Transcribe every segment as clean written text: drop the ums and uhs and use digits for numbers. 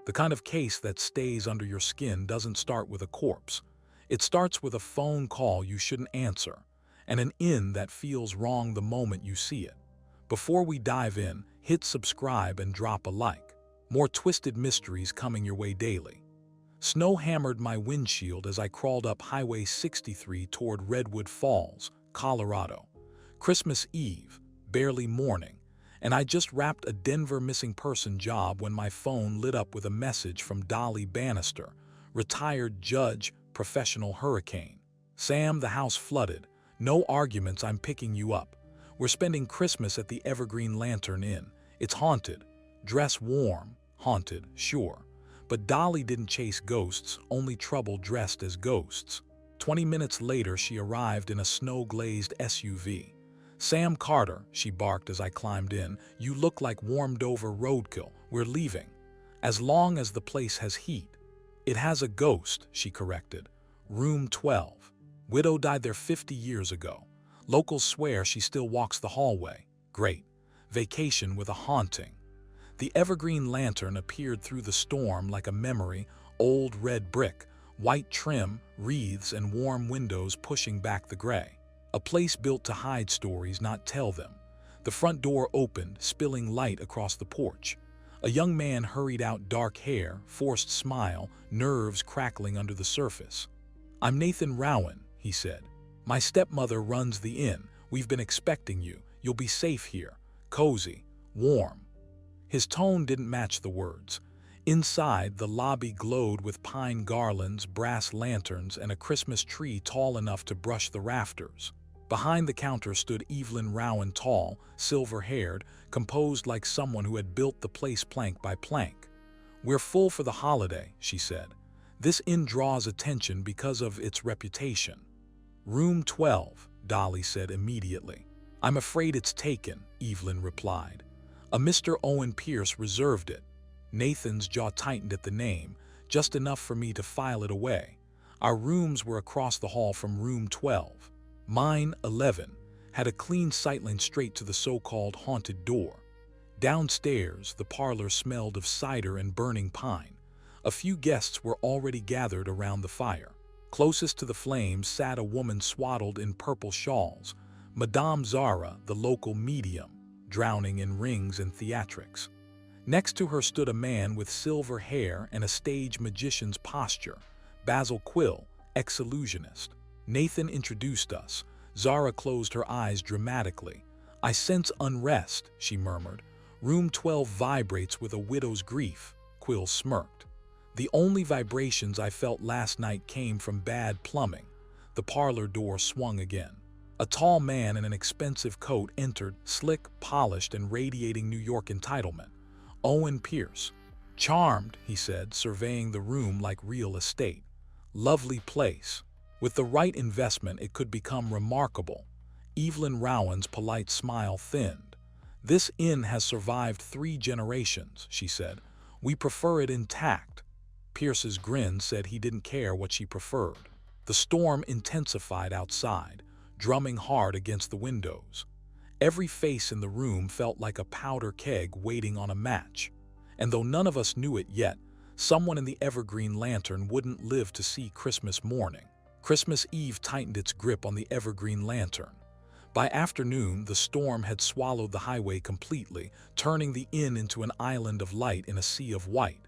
The kind of case that stays under your skin doesn't start with a corpse. It starts with a phone call you shouldn't answer, and an in that feels wrong the moment you see it. Before we dive in, hit subscribe and drop a like. More twisted mysteries coming your way daily. Snow hammered my windshield as I crawled up Highway 63 toward Redwood Falls, Colorado. Christmas Eve, barely morning, and I just wrapped a Denver missing person job when my phone lit up with a message from Dolly Bannister, retired judge, professional hurricane. Sam, the house flooded. No arguments, I'm picking you up. We're spending Christmas at the Evergreen Lantern Inn. It's haunted. Dress warm. Haunted, sure. But Dolly didn't chase ghosts, only trouble dressed as ghosts. 20 minutes later, she arrived in a snow-glazed SUV. "Sam Carter," she barked as I climbed in, "you look like warmed-over roadkill. We're leaving." "As long as the place has heat." "It has a ghost," she corrected. "Room 12. Widow died there 50 years ago. Locals swear she still walks the hallway." "Great. Vacation with a haunting." The Evergreen Lantern appeared through the storm like a memory, old red brick, white trim, wreaths, and warm windows pushing back the gray. A place built to hide stories, not tell them. The front door opened, spilling light across the porch. A young man hurried out, dark hair, forced smile, nerves crackling under the surface. "I'm Nathan Rowan," he said. "My stepmother runs the inn. We've been expecting you. You'll be safe here. Cozy, warm." His tone didn't match the words. Inside, the lobby glowed with pine garlands, brass lanterns, and a Christmas tree tall enough to brush the rafters. Behind the counter stood Evelyn Rowan, tall, silver-haired, composed like someone who had built the place plank by plank. "We're full for the holiday," she said. "This inn draws attention because of its reputation." "Room 12, Dolly said immediately. "I'm afraid it's taken," Evelyn replied. "A Mr. Owen Pierce reserved it." Nathan's jaw tightened at the name, just enough for me to file it away. Our rooms were across the hall from room 12. Mine, 11, had a clean sightline straight to the so-called haunted door. Downstairs, the parlor smelled of cider and burning pine. A few guests were already gathered around the fire. Closest to the flames sat a woman swaddled in purple shawls, Madame Zara, the local medium, drowning in rings and theatrics. Next to her stood a man with silver hair and a stage magician's posture, Basil Quill, ex-illusionist. Nathan introduced us. Zara closed her eyes dramatically. "I sense unrest," she murmured. "Room 12 vibrates with a widow's grief." Quill smirked. "The only vibrations I felt last night came from bad plumbing." The parlor door swung again. A tall man in an expensive coat entered, slick, polished, and radiating New York entitlement. "Owen Pierce." "Charmed," he said, surveying the room like real estate. "Lovely place. With the right investment, it could become remarkable." Evelyn Rowan's polite smile thinned. "This inn has survived 3 generations," she said. "We prefer it intact." Pierce's grin said he didn't care what she preferred. The storm intensified outside, drumming hard against the windows. Every face in the room felt like a powder keg waiting on a match. And though none of us knew it yet, someone in the Evergreen Lantern wouldn't live to see Christmas morning. Christmas Eve tightened its grip on the Evergreen Lantern. By afternoon, the storm had swallowed the highway completely, turning the inn into an island of light in a sea of white.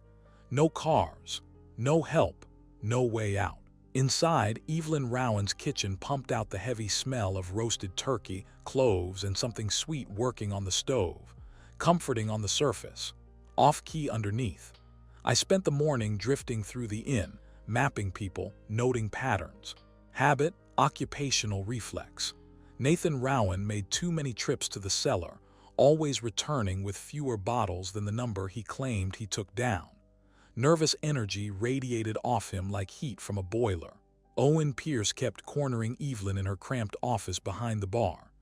No cars, no help, no way out. Inside, Evelyn Rowan's kitchen pumped out the heavy smell of roasted turkey, cloves, and something sweet working on the stove, comforting on the surface, off-key underneath. I spent the morning drifting through the inn, mapping people, noting patterns. Habit, occupational reflex. Nathan Rowan made too many trips to the cellar, always returning with fewer bottles than the number he claimed he took down. Nervous energy radiated off him like heat from a boiler. Owen Pierce kept cornering Evelyn in her cramped office behind the bar.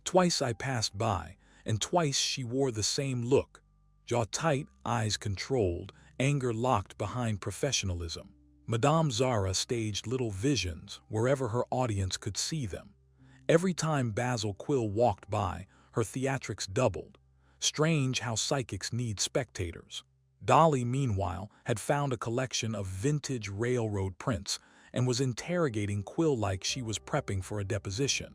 Twice I passed by, and twice she wore the same look. Jaw tight, eyes controlled, anger locked behind professionalism. Madame Zara staged little visions wherever her audience could see them. Every time Basil Quill walked by, her theatrics doubled. Strange how psychics need spectators. Dolly, meanwhile, had found a collection of vintage railroad prints and was interrogating Quill like she was prepping for a deposition.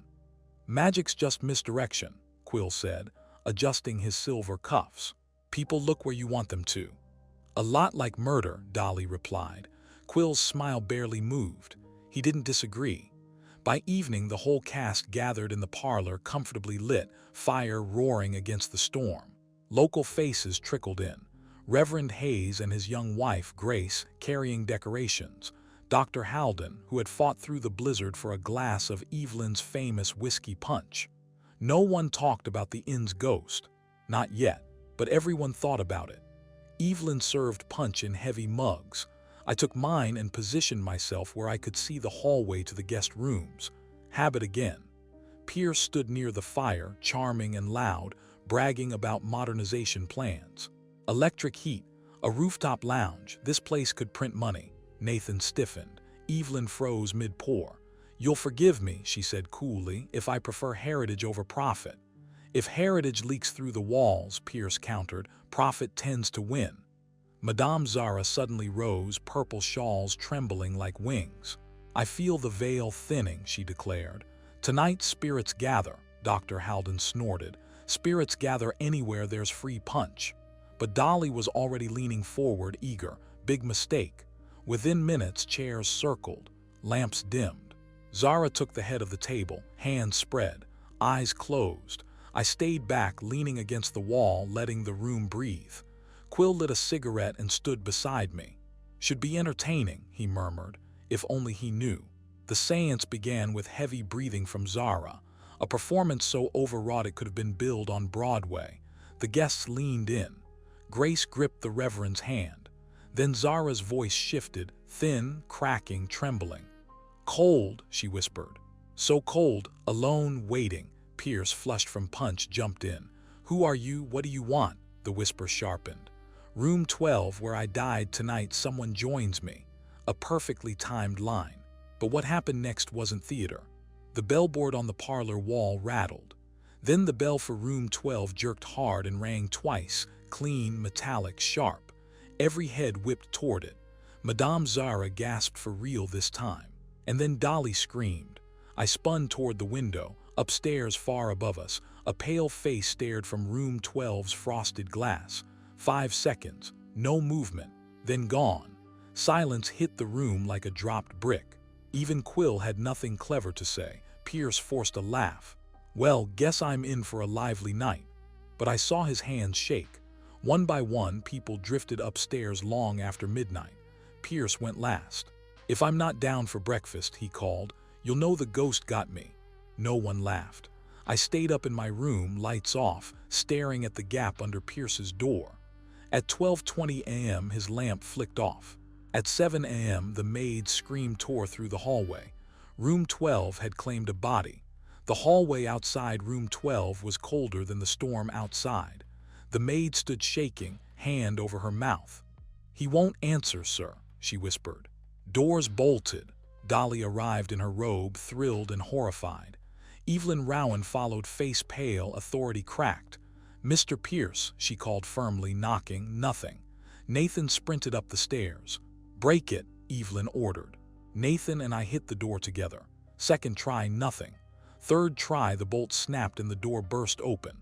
"Magic's just misdirection," Quill said, adjusting his silver cuffs. "People look where you want them to." "A lot like murder," Dolly replied. Quill's smile barely moved. He didn't disagree. By evening, the whole cast gathered in the parlor, comfortably lit, fire roaring against the storm. Local faces trickled in. Reverend Hayes and his young wife, Grace, carrying decorations. Dr. Halden, who had fought through the blizzard for a glass of Evelyn's famous whiskey punch. No one talked about the inn's ghost. Not yet, but everyone thought about it. Evelyn served punch in heavy mugs. I took mine and positioned myself where I could see the hallway to the guest rooms. Habit again. Pierce stood near the fire, charming and loud, bragging about modernization plans. Electric heat, a rooftop lounge, this place could print money. Nathan stiffened. Evelyn froze mid-pour. "You'll forgive me," she said coolly, "if I prefer heritage over profit." "If heritage leaks through the walls," Pierce countered, "profit tends to win." Madame Zara suddenly rose, purple shawls trembling like wings. "I feel the veil thinning," she declared. "Tonight spirits gather," Dr. Halden snorted. "Spirits gather anywhere there's free punch." But Dolly was already leaning forward, eager. "Big mistake." Within minutes, chairs circled, lamps dimmed. Zara took the head of the table, hands spread, eyes closed. I stayed back, leaning against the wall, letting the room breathe. Quill lit a cigarette and stood beside me. "Should be entertaining," he murmured, if only he knew. The séance began with heavy breathing from Zara, a performance so overwrought it could have been billed on Broadway. The guests leaned in. Grace gripped the Reverend's hand. Then Zara's voice shifted, thin, cracking, trembling. "Cold," she whispered. "So cold, alone, waiting." Pierce, flushed from punch, jumped in. "Who are you? What do you want?" The whisper sharpened. "Room 12, where I died tonight, someone joins me." A perfectly timed line. But what happened next wasn't theater. The bellboard on the parlor wall rattled. Then the bell for room 12 jerked hard and rang twice, clean, metallic, sharp. Every head whipped toward it. Madame Zara gasped for real this time. And then Dolly screamed. I spun toward the window. Upstairs, far above us, a pale face stared from room 12's frosted glass. 5 seconds, no movement, then gone. Silence hit the room like a dropped brick. Even Quill had nothing clever to say. Pierce forced a laugh. "Well, guess I'm in for a lively night." But I saw his hands shake. One by one, people drifted upstairs long after midnight. Pierce went last. "If I'm not down for breakfast," he called, "you'll know the ghost got me." No one laughed. I stayed up in my room, lights off, staring at the gap under Pierce's door. At 12:20 a.m., his lamp flicked off. At 7 a.m., the maid's scream tore through the hallway. Room 12 had claimed a body. The hallway outside room 12 was colder than the storm outside. The maid stood shaking, hand over her mouth. "He won't answer, sir," she whispered. Doors bolted. Dolly arrived in her robe, thrilled and horrified. Evelyn Rowan followed, face pale, authority cracked. "Mr. Pierce," she called firmly, knocking. Nothing. Nathan sprinted up the stairs. "Break it," Evelyn ordered. Nathan and I hit the door together. Second try, nothing. Third try, the bolt snapped and the door burst open.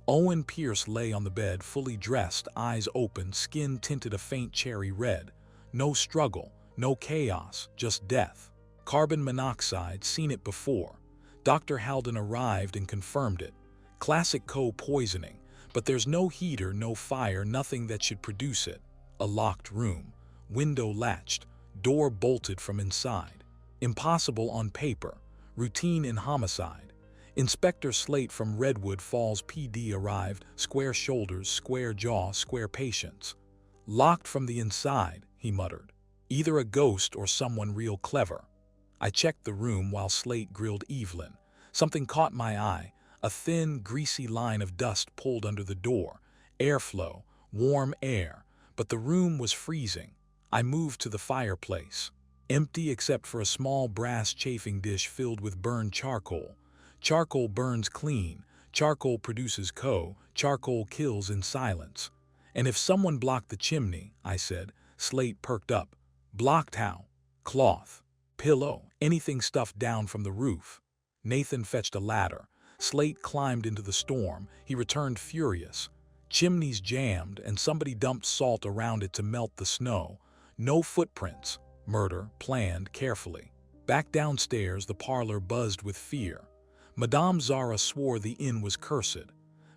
Owen Pierce lay on the bed, fully dressed, eyes open, skin tinted a faint cherry red. No struggle, no chaos, just death. Carbon monoxide, seen it before. Dr. Halden arrived and confirmed it. Classic co-poisoning, but there's no heater, no fire, nothing that should produce it. A locked room. Window latched, door bolted from inside. Impossible on paper, routine in homicide. Inspector Slate from Redwood Falls PD arrived, square shoulders, square jaw, square patience. "Locked from the inside," he muttered. "Either a ghost or someone real clever." I checked the room while Slate grilled Evelyn. Something caught my eye, a thin, greasy line of dust pulled under the door. Airflow, warm air, but the room was freezing. I moved to the fireplace. Empty except for a small brass chafing dish filled with burned charcoal. Charcoal burns clean. Charcoal produces charcoal kills in silence. And if someone blocked the chimney, I said. Slate perked up. Blocked how? Cloth, pillow, anything stuffed down from the roof. Nathan fetched a ladder. Slate climbed into the storm. He returned furious. Chimneys jammed, and somebody dumped salt around it to melt the snow. No footprints. Murder planned carefully. Back downstairs, the parlor buzzed with fear. Madame Zara swore the inn was cursed.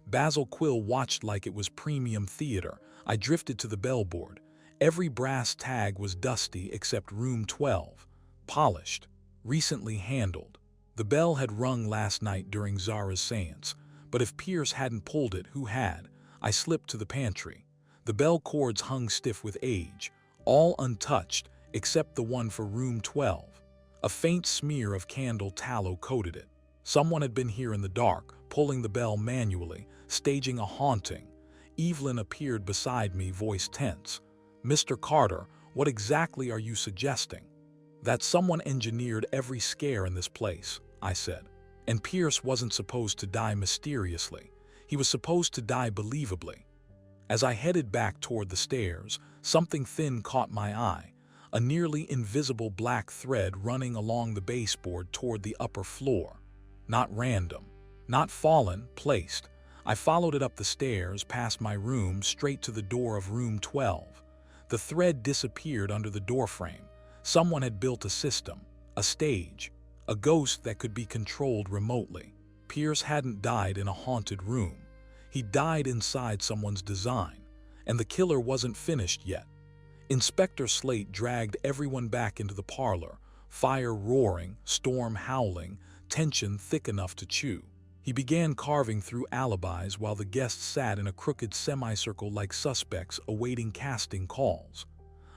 Basil Quill watched like it was premium theater. I drifted to the bellboard. Every brass tag was dusty except room 12. Polished. Recently handled. The bell had rung last night during Zara's séance, but if Pierce hadn't pulled it, who had? I slipped to the pantry. The bell cords hung stiff with age, all untouched except the one for room 12. A faint smear of candle tallow coated it. Someone had been here in the dark, pulling the bell manually, staging a haunting. Evelyn appeared beside me, voice tense. "Mr. Carter, what exactly are you suggesting?" "That someone engineered every scare in this place," I said. "And Pierce wasn't supposed to die mysteriously. He was supposed to die believably." As I headed back toward the stairs, something thin caught my eye. A nearly invisible black thread running along the baseboard toward the upper floor. Not random. Not fallen, placed. I followed it up the stairs, past my room, straight to the door of room 12. The thread disappeared under the doorframe. Someone had built a system, a stage, a ghost that could be controlled remotely. Pierce hadn't died in a haunted room. He died inside someone's design, and the killer wasn't finished yet. Inspector Slate dragged everyone back into the parlor, fire roaring, storm howling, tension thick enough to chew. He began carving through alibis while the guests sat in a crooked semicircle like suspects awaiting casting calls.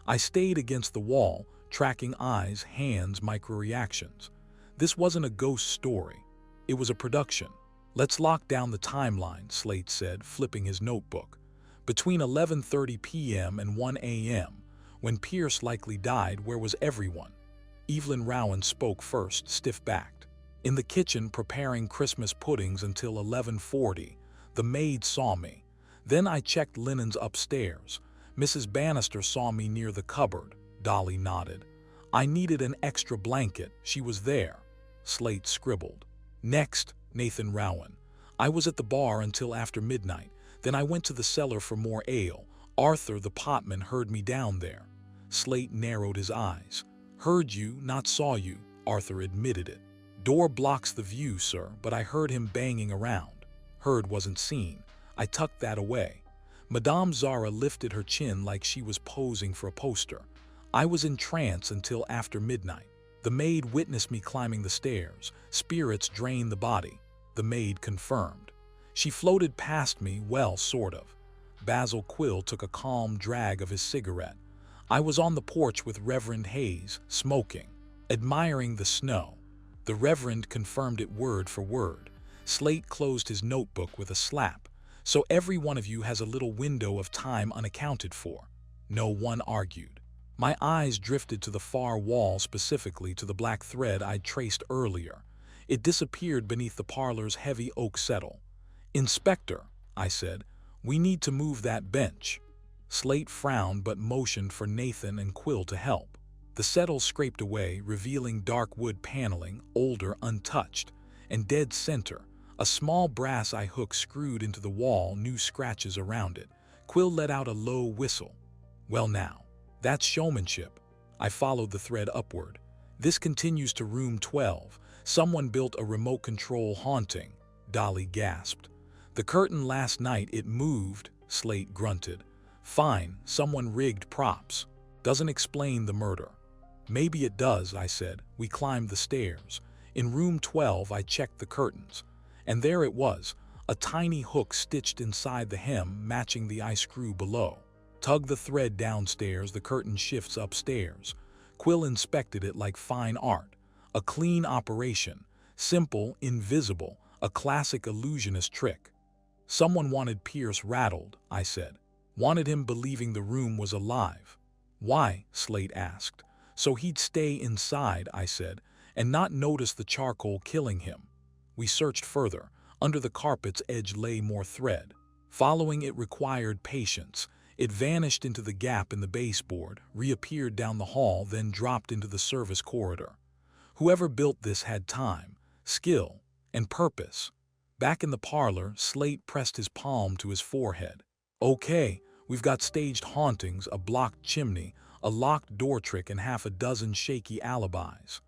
I stayed against the wall, tracking eyes, hands, microreactions. This wasn't a ghost story. It was a production. "Let's lock down the timeline," Slate said, flipping his notebook. "Between 11:30 p.m. and 1 a.m., when Pierce likely died, where was everyone?" Evelyn Rowan spoke first, stiff-backed. "In the kitchen preparing Christmas puddings until 11:40. The maid saw me. Then I checked linens upstairs. Mrs. Bannister saw me near the cupboard." Dolly nodded. "I needed an extra blanket. She was there." Slate scribbled. "Next, Nathan Rowan. I was at the bar until after midnight. Then I went to the cellar for more ale. Arthur, the potman, heard me down there." Slate narrowed his eyes. "Heard you, not saw you," Arthur admitted it. "Door blocks the view, sir, but I heard him banging around." Heard wasn't seen. I tucked that away. Madame Zara lifted her chin like she was posing for a poster. "I was in trance until after midnight. The maid witnessed me climbing the stairs. Spirits drained the body." The maid confirmed. "She floated past me, well, sort of." Basil Quill took a calm drag of his cigarette. "I was on the porch with Reverend Hayes, smoking, admiring the snow." The Reverend confirmed it word for word. Slate closed his notebook with a slap. "So every one of you has a little window of time unaccounted for." No one argued. My eyes drifted to the far wall, specifically to the black thread I'd traced earlier. It disappeared beneath the parlor's heavy oak settle. "Inspector," I said, "we need to move that bench." Slate frowned but motioned for Nathan and Quill to help. The settle scraped away, revealing dark wood paneling, older, untouched, and dead center, a small brass eye hook screwed into the wall, new scratches around it. Quill let out a low whistle. "Well now, that's showmanship." I followed the thread upward. "This continues to room 12. Someone built a remote control haunting." Dolly gasped. "The curtain last night, it moved," Slate grunted. "Fine, someone rigged props. Doesn't explain the murder." "Maybe it does," I said. We climbed the stairs. In room 12, I checked the curtains. And there it was, a tiny hook stitched inside the hem, matching the eye screw below. Tug the thread downstairs, the curtain shifts upstairs. Quill inspected it like fine art. A clean operation. Simple, invisible, a classic illusionist trick. "Someone wanted Pierce rattled," I said. "Wanted him believing the room was alive." "Why?" Slate asked. "So he'd stay inside," I said, "and not notice the charcoal killing him." We searched further. Under the carpet's edge lay more thread. Following it required patience. It vanished into the gap in the baseboard, reappeared down the hall, then dropped into the service corridor. Whoever built this had time, skill, and purpose. Back in the parlor, Slate pressed his palm to his forehead. Okay, we've got staged hauntings, a blocked chimney, a locked door trick, and half a dozen shaky alibis.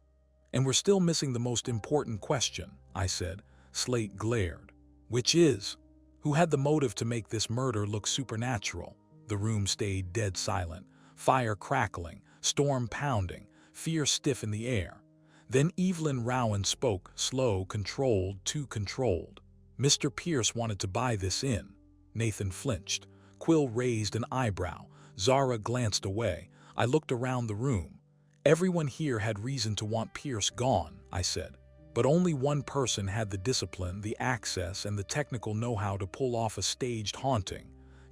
And we're still missing the most important question, I said. Slate glared. Which is, who had the motive to make this murder look supernatural? The room stayed dead silent, fire crackling, storm pounding, fear stiff in the air. Then Evelyn Rowan spoke, slow, controlled, too controlled. Mr. Pierce wanted to buy this inn. Nathan flinched. Quill raised an eyebrow. Zara glanced away. I looked around the room. Everyone here had reason to want Pierce gone, I said. But only one person had the discipline, the access, and the technical know-how to pull off a staged haunting.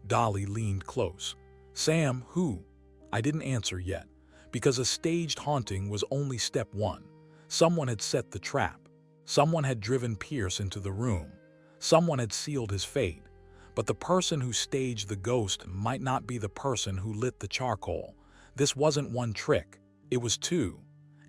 Dolly leaned close. Sam, who? I didn't answer yet, because a staged haunting was only step one. Someone had set the trap. Someone had driven Pierce into the room. Someone had sealed his fate. But the person who staged the ghost might not be the person who lit the charcoal. This wasn't one trick. It was two.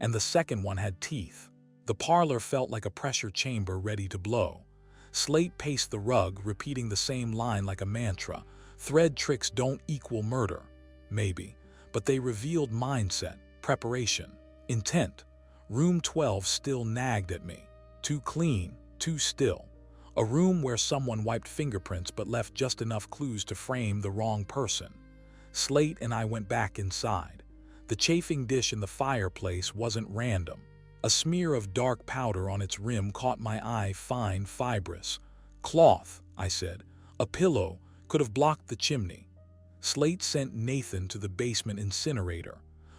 And the second one had teeth. The parlor felt like a pressure chamber ready to blow. Slate paced the rug, repeating the same line like a mantra. Thread tricks don't equal murder. Maybe. But they revealed mindset, preparation, intent. Room 12 still nagged at me. Too clean, too still. A room where someone wiped fingerprints but left just enough clues to frame the wrong person. Slate and I went back inside. The chafing dish in the fireplace wasn't random. A smear of dark powder on its rim caught my eye, fine, fibrous. Cloth, I said. A pillow could have blocked the chimney. Slate sent Nathan to the basement incinerator.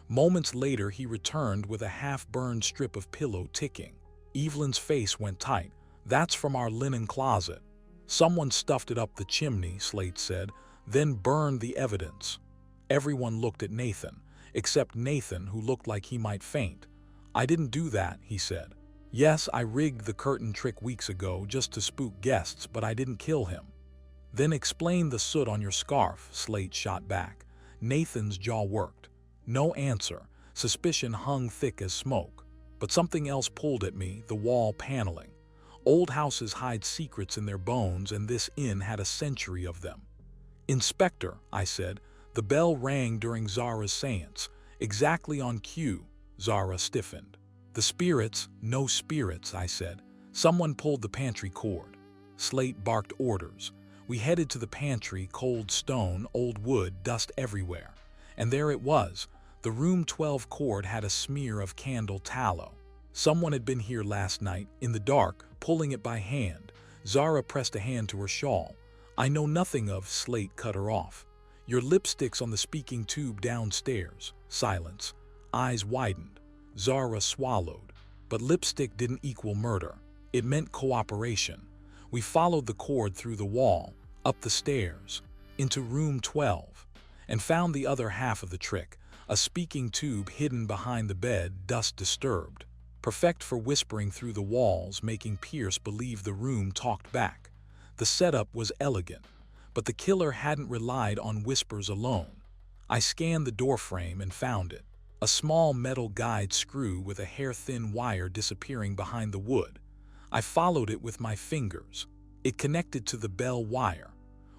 Moments later, he returned with a half-burned strip of pillow ticking. Evelyn's face went tight. That's from our linen closet. Someone stuffed it up the chimney, Slate said, then burned the evidence. Everyone looked at Nathan, except Nathan, who looked like he might faint. I didn't do that, he said. Yes, I rigged the curtain trick weeks ago just to spook guests, but I didn't kill him. Then explain the soot on your scarf, Slate shot back. Nathan's jaw worked. No answer. Suspicion hung thick as smoke. But something else pulled at me, the wall paneling. Old houses hide secrets in their bones, and this inn had a century of them. Inspector, I said. The bell rang during Zara's séance. Exactly on cue. Zara stiffened. The spirits, no spirits, I said. Someone pulled the pantry cord. Slate barked orders. We headed to the pantry, cold stone, old wood, dust everywhere. And there it was. The room 12 cord had a smear of candle tallow. Someone had been here last night, in the dark, pulling it by hand. Zara pressed a hand to her shawl. I know nothing of, Slate cut her off. Your lipstick's on the speaking tube downstairs. Silence. Eyes widened. Zara swallowed. But lipstick didn't equal murder. It meant cooperation. We followed the cord through the wall, up the stairs, into room 12, and found the other half of the trick, a speaking tube hidden behind the bed, dust disturbed. Perfect for whispering through the walls, making Pierce believe the room talked back. The setup was elegant, but the killer hadn't relied on whispers alone. I scanned the doorframe and found it. A small metal guide screw with a hair-thin wire disappearing behind the wood. I followed it with my fingers. It connected to the bell wire.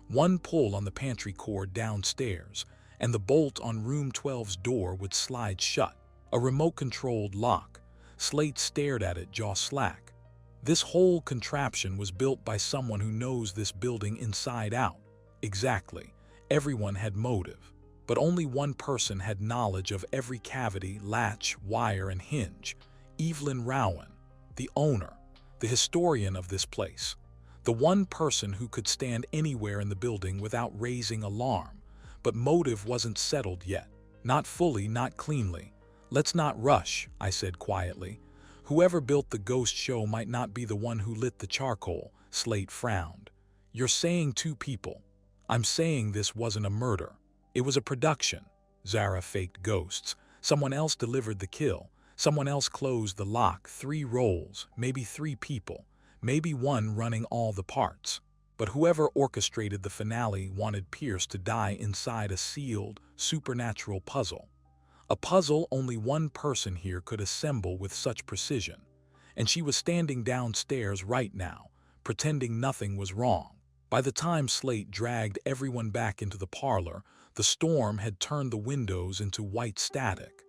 One pull on the pantry cord downstairs, and the bolt on room 12's door would slide shut. A remote-controlled lock. Slate stared at it, jaw slack. This whole contraption was built by someone who knows this building inside out. Exactly. Everyone had motive. But only one person had knowledge of every cavity, latch, wire, and hinge. Evelyn Rowan, the owner, the historian of this place. The one person who could stand anywhere in the building without raising alarm. But motive wasn't settled yet. Not fully, not cleanly. Let's not rush, I said quietly. Whoever built the ghost show might not be the one who lit the charcoal. Slate frowned. You're saying two people. I'm saying this wasn't a murder. It was a production. Zara faked ghosts. Someone else delivered the kill. Someone else closed the lock. 3 roles, maybe 3 people. Maybe one running all the parts. But whoever orchestrated the finale wanted Pierce to die inside a sealed, supernatural puzzle. A puzzle only one person here could assemble with such precision. And she was standing downstairs right now, pretending nothing was wrong. By the time Slate dragged everyone back into the parlor, the storm had turned the windows into white static.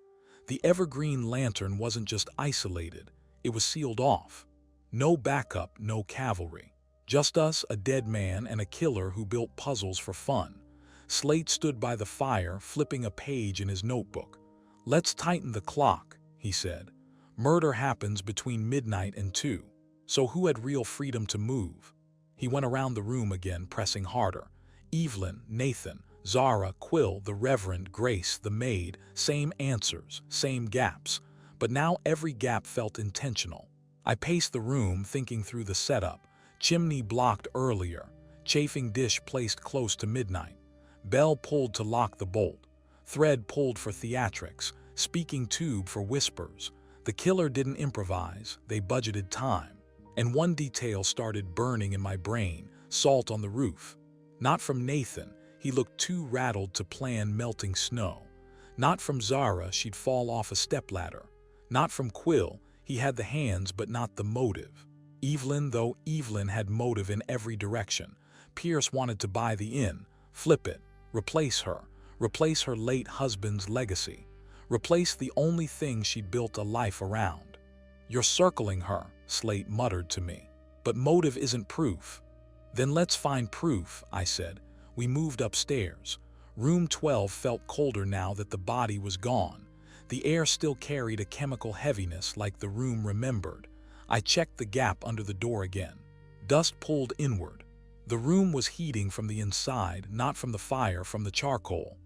The evergreen lantern wasn't just isolated, it was sealed off. No backup, no cavalry. Just us, a dead man, and a killer who built puzzles for fun. Slate stood by the fire, flipping a page in his notebook. "Let's tighten the clock," he said. "Murder happens between midnight and 2. So who had real freedom to move?" He went around the room again, pressing harder. Evelyn, Nathan, Zara, Quill, the Reverend, Grace, the maid, same answers, same gaps. But now every gap felt intentional. I paced the room, thinking through the setup. Chimney blocked earlier, chafing dish placed close to midnight, bell pulled to lock the bolt, thread pulled for theatrics, speaking tube for whispers. The killer didn't improvise, they budgeted time. And one detail started burning in my brain, salt on the roof. Not from Nathan, he looked too rattled to plan melting snow. Not from Zara, she'd fall off a stepladder. Not from Quill, he had the hands but not the motive. Evelyn, though Evelyn had motive in every direction. Pierce wanted to buy the inn, flip it, replace her late husband's legacy, replace the only thing she'd built a life around. "You're circling her," Slate muttered to me. "But motive isn't proof." "Then let's find proof," I said. We moved upstairs. Room 12 felt colder now that the body was gone. The air still carried a chemical heaviness like the room remembered. I checked the gap under the door again. Dust pulled inward. The room was heating from the inside, not from the fire, from the charcoal.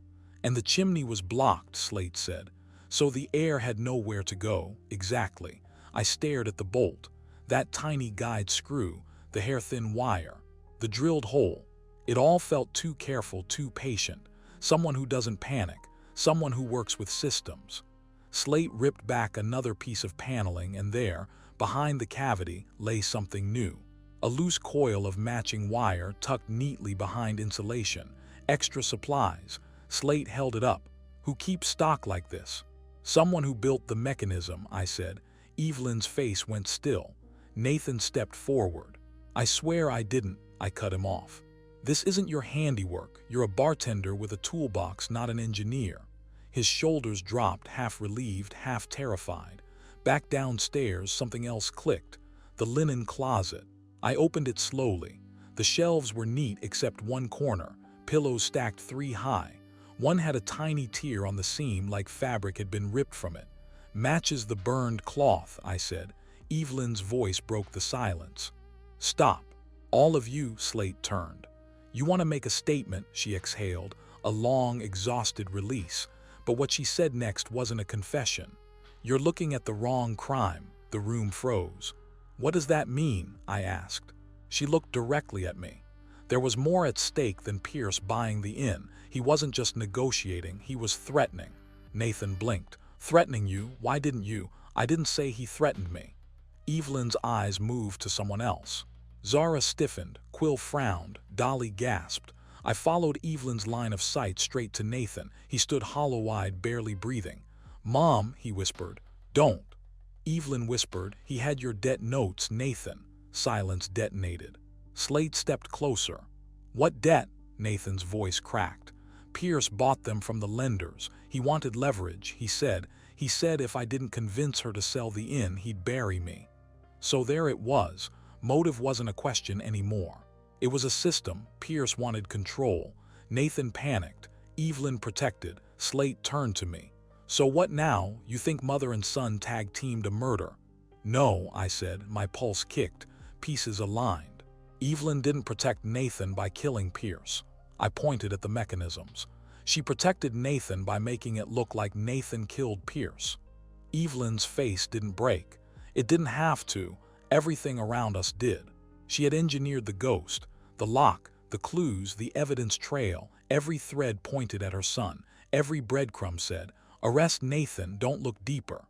"And the chimney was blocked," Slate said. "So the air had nowhere to go." "Exactly." I stared at the bolt. That tiny guide screw, the hair-thin wire, the drilled hole. It all felt too careful, too patient. Someone who doesn't panic, someone who works with systems. Slate ripped back another piece of paneling, and there, behind the cavity, lay something new. A loose coil of matching wire tucked neatly behind insulation. Extra supplies. Slate held it up. "Who keeps stock like this?" "Someone who built the mechanism," I said. Evelyn's face went still. Nathan stepped forward. "I swear I didn't," I cut him off. "This isn't your handiwork. You're a bartender with a toolbox, not an engineer." His shoulders dropped, half relieved, half terrified. Back downstairs, something else clicked. The linen closet. I opened it slowly. The shelves were neat except one corner, pillows stacked 3 high. One had a tiny tear on the seam like fabric had been ripped from it. "Matches the burned cloth," I said. Evelyn's voice broke the silence. "Stop. All of you," Slate turned. "You want to make a statement," she exhaled, a long, exhausted release. But what she said next wasn't a confession. "You're looking at the wrong crime." The room froze. "What does that mean?" I asked. She looked directly at me. There was more at stake than Pierce buying the inn. He wasn't just negotiating, he was threatening. Nathan blinked. "Threatening you? Why didn't you?" "I didn't say he threatened me." Evelyn's eyes moved to someone else. Zara stiffened, Quill frowned, Dolly gasped. I followed Evelyn's line of sight straight to Nathan. He stood hollow-eyed, barely breathing. "Mom," he whispered. "Don't." Evelyn whispered, "He had your debt notes, Nathan." Silence detonated. Slate stepped closer. "What debt?" Nathan's voice cracked. "Pierce bought them from the lenders. He wanted leverage, he said. He said if I didn't convince her to sell the inn, he'd bury me." So there it was. Motive wasn't a question anymore. It was a system. Pierce wanted control. Nathan panicked. Evelyn protected. Slate turned to me. "So what now? You think mother and son tag-teamed a murder?" "No," I said. My pulse kicked. Pieces aligned. Evelyn didn't protect Nathan by killing Pierce. I pointed at the mechanisms. She protected Nathan by making it look like Nathan killed Pierce. Evelyn's face didn't break. It didn't have to. Everything around us did. She had engineered the ghost, the lock, the clues, the evidence trail. Every thread pointed at her son. Every breadcrumb said, "Arrest Nathan, don't look deeper."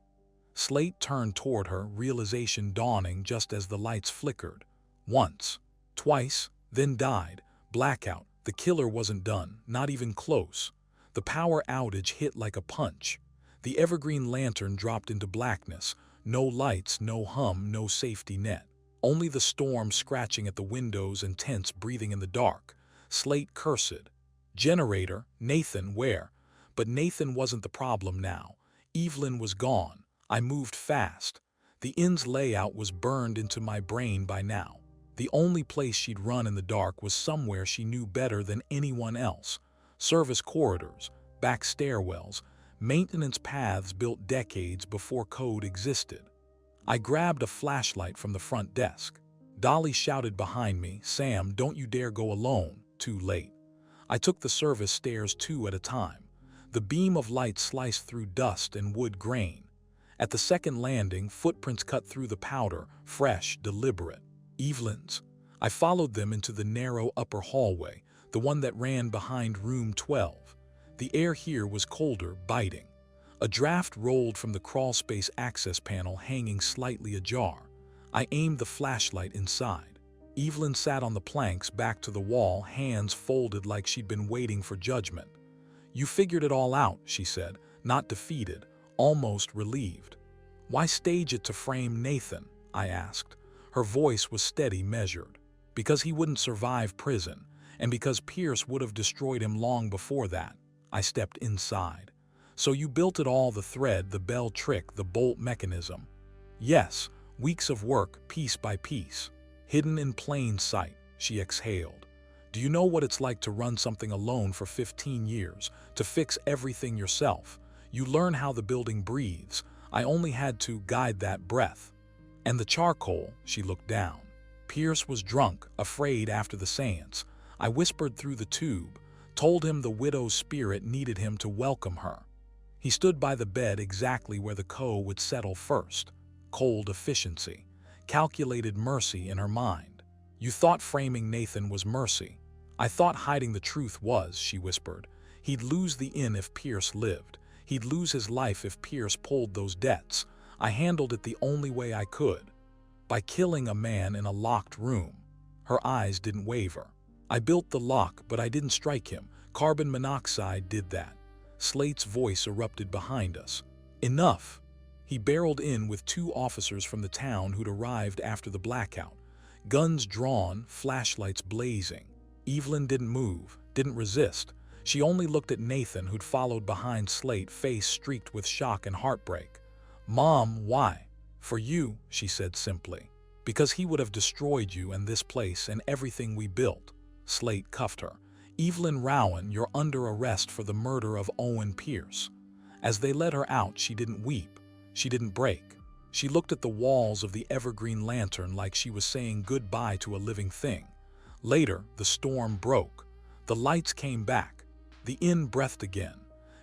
Slate turned toward her, realization dawning just as the lights flickered. Once. Twice. then died. Blackout. The killer wasn't done, not even close. The power outage hit like a punch. The evergreen lantern dropped into blackness. No lights, no hum, no safety net. Only the storm scratching at the windows and tents breathing in the dark. Slate cursed. Generator, Nathan, where? But Nathan wasn't the problem now. Evelyn was gone. I moved fast. The inn's layout was burned into my brain by now. The only place she'd run in the dark was somewhere she knew better than anyone else. Service corridors, back stairwells, maintenance paths built decades before code existed. I grabbed a flashlight from the front desk. Dolly shouted behind me, "Sam, don't you dare go alone." Too late. I took the service stairs 2 at a time. The beam of light sliced through dust and wood grain. At the second landing, footprints cut through the powder, fresh, deliberate. Evelyn's. I followed them into the narrow upper hallway, the one that ran behind room 12. The air here was colder, biting. A draft rolled from the crawlspace access panel hanging slightly ajar. I aimed the flashlight inside. Evelyn sat on the planks back to the wall, hands folded like she'd been waiting for judgment. "You figured it all out," she said, not defeated, almost relieved. "Why stage it to frame Nathan?" I asked. Her voice was steady, measured. "Because he wouldn't survive prison, and because Pierce would have destroyed him long before that." I stepped inside. "So you built it all, the thread, the bell trick, the bolt mechanism?" "Yes, weeks of work, piece by piece. Hidden in plain sight," she exhaled. "Do you know what it's like to run something alone for 15 years, to fix everything yourself? You learn how the building breathes. I only had to guide that breath." "And the charcoal," she looked down. "Pierce was drunk, afraid after the seance. I whispered through the tube, told him the widow's spirit needed him to welcome her. He stood by the bed exactly where the would settle first. Cold efficiency. Calculated mercy in her mind. You thought framing Nathan was mercy. I thought hiding the truth was," she whispered. "He'd lose the inn if Pierce lived. He'd lose his life if Pierce pulled those debts. I handled it the only way I could. By killing a man in a locked room." Her eyes didn't waver. "I built the lock, but I didn't strike him. Carbon monoxide did that." Slate's voice erupted behind us. "Enough!" He barreled in with 2 officers from the town who'd arrived after the blackout. Guns drawn, flashlights blazing. Evelyn didn't move, didn't resist. She only looked at Nathan, who'd followed behind Slate, face streaked with shock and heartbreak. "Mom, why?" "For you," she said simply. "Because he would have destroyed you and this place and everything we built." Slate cuffed her. "Evelyn Rowan, you're under arrest for the murder of Owen Pierce." As they let her out, she didn't weep. She didn't break. She looked at the walls of the evergreen lantern like she was saying goodbye to a living thing. Later, the storm broke. The lights came back. The inn breathed again.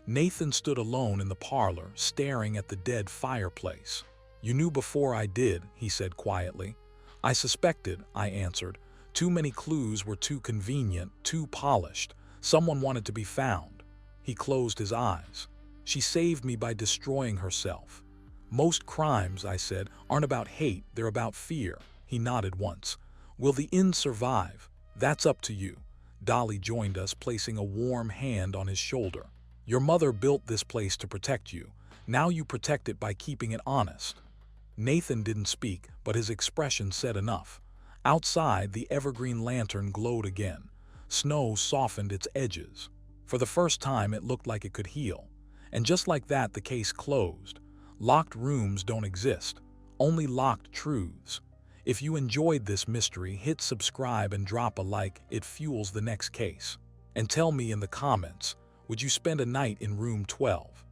Nathan stood alone in the parlor, staring at the dead fireplace. "You knew before I did," he said quietly. "I suspected," I answered. "Too many clues were too convenient, too polished. Someone wanted to be found." He closed his eyes. "She saved me by destroying herself." "Most crimes," I said, "aren't about hate, they're about fear." He nodded once. "Will the inn survive?" "That's up to you." Dolly joined us, placing a warm hand on his shoulder. "Your mother built this place to protect you. Now you protect it by keeping it honest." Nathan didn't speak, but his expression said enough. Outside, the evergreen lantern glowed again. Snow softened its edges. For the first time, it looked like it could heal. And just like that, the case closed. Locked rooms don't exist, only locked truths. If you enjoyed this mystery, hit subscribe and drop a like. It fuels the next case. And tell me in the comments, would you spend a night in room 12?